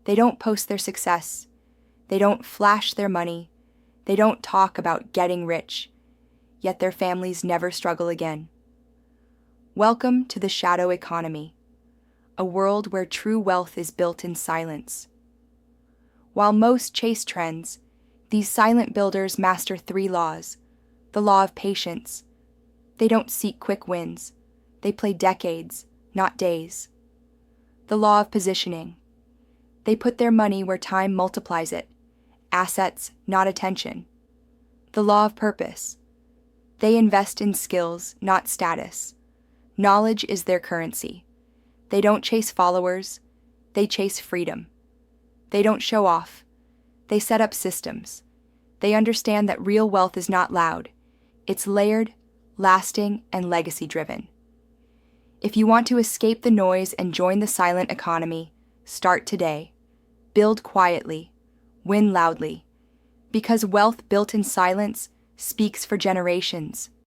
They don't post their success. They don't flash their money. They don't talk about getting rich, yet their families never struggle again. Welcome to the shadow economy, a world where true wealth is built in silence. While most chase trends, these silent builders master 3 laws. The law of patience. They don't seek quick wins. They play decades, not days. The law of positioning. They put their money where time multiplies it. Assets, not attention. The law of purpose. They invest in skills, not status. Knowledge is their currency. They don't chase followers. They chase freedom. They don't show off. They set up systems. They understand that real wealth is not loud. It's layered, lasting, and legacy-driven. If you want to escape the noise and join the silent economy, start today. Build quietly. Win loudly. Because wealth built in silence speaks for generations.